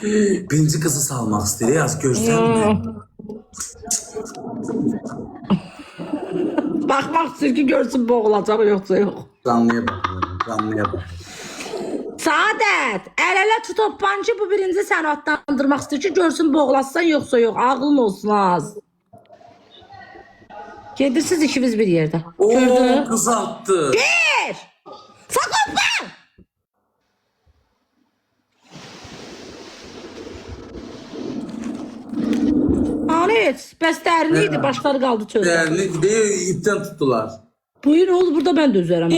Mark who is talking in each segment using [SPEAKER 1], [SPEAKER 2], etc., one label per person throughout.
[SPEAKER 1] Birinci kızı salmaq istəyir, yaz görsənmi?
[SPEAKER 2] Baxmaq istəyir ki, görsün boğulacaq, yoxsa yox.
[SPEAKER 1] Canlıya baxıyorum, canlıya baxıyorum.
[SPEAKER 2] Saadət, əl-ələ tutoppan ki, bu birinci səni adlandırmaq istəyir ki, görsün boğulassan, yoxsa yox. Ağlın olsun az. Gedirsiniz ikiniz bir yerdə.
[SPEAKER 1] Oo, kız attı.
[SPEAKER 2] Bir! Sakoppan! Anet, bəs dərini idi, başları qaldı çöldə.
[SPEAKER 1] Değerli değil, ipten tuttular.
[SPEAKER 2] Buyur, oldu, burada mən də üzərəm.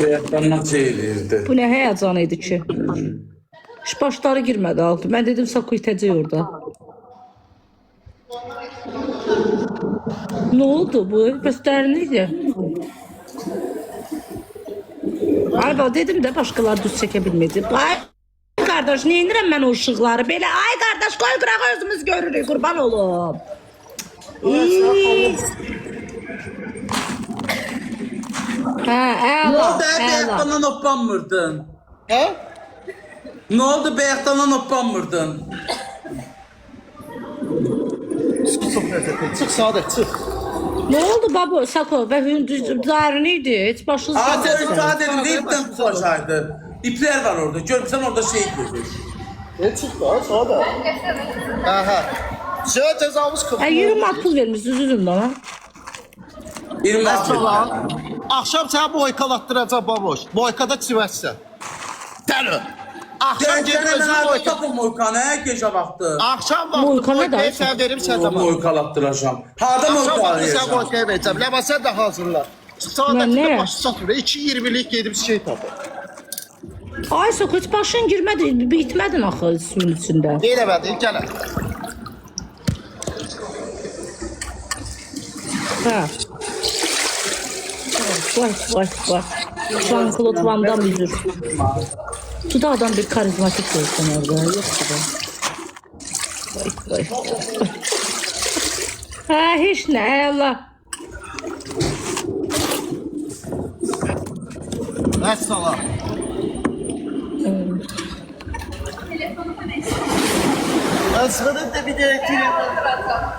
[SPEAKER 1] Ayaklarına çeğilirdi.
[SPEAKER 2] Bu nə həyəcan idi ki? Hiç başları girmədi altı. Mən dedim, Sako itəcək orada. Ne oldu bu? Bəs dərini idi. Ay bak dedim də başqaları düz çəkə bilməyəcək. Ay qardaş, nə edirəm mən o ışıqları? Belə, ay qardaş, qoy qırağı özümüz görürük, qurban olum. Hə,
[SPEAKER 1] Ne
[SPEAKER 2] əla,
[SPEAKER 1] oldu
[SPEAKER 2] əla.
[SPEAKER 1] beyaktandan hoppanmırdın?
[SPEAKER 3] Hə?
[SPEAKER 1] Ne oldu beyaktandan hoppanmırdın?
[SPEAKER 3] Çox ləzzətli. Çıx Saadət, çıx.
[SPEAKER 2] Ne oldu baba Sako və dərini idi? Heç başınız
[SPEAKER 1] Azer
[SPEAKER 2] qalmadı.
[SPEAKER 1] ifade edildi, ipten tutulacaqdı. İpler var orada, görmüşsən orada şey gedir.
[SPEAKER 3] Çıx da Saadət. Hə. Şey təcavüz
[SPEAKER 2] Hə,
[SPEAKER 3] 40.
[SPEAKER 2] 20 manat pul vermişsiniz üzüm bana.
[SPEAKER 1] 20
[SPEAKER 3] Falan. Axşam səni boykalatdıracaq baboş. Boykada çivəsən. Dəli. Axşam gedib özünü
[SPEAKER 1] Sen
[SPEAKER 3] boyka.
[SPEAKER 1] tapın Moykan'ı, gece baktı.
[SPEAKER 3] Axşam vaxtı
[SPEAKER 2] Boykana da
[SPEAKER 3] boykayı
[SPEAKER 2] axşam.
[SPEAKER 3] sən verim sən zaman.
[SPEAKER 1] Moykalatdıracağım. Harda
[SPEAKER 3] Axşam
[SPEAKER 1] Moykan'ı
[SPEAKER 3] vaxtı sən
[SPEAKER 1] yiyeceğim?
[SPEAKER 3] boykaya verəcəm. Ləbəsə də hazırlar.
[SPEAKER 2] Mən nə?
[SPEAKER 3] Saadətdə başı çatmır. 2.20'lik gedib şey tapır.
[SPEAKER 2] Ay Sako heç başın girmədi, bitmədin axı suyun içində.
[SPEAKER 3] Eləmədi, gələn.
[SPEAKER 2] Hə. Vay. Jean-Claude Van Damme üzür. Tuda adam bir karizmatik görsün orada. Yok ki de. Vay. Ha hiç ne Allah.
[SPEAKER 3] Vəssalam. Əsrədə də bir də telefon.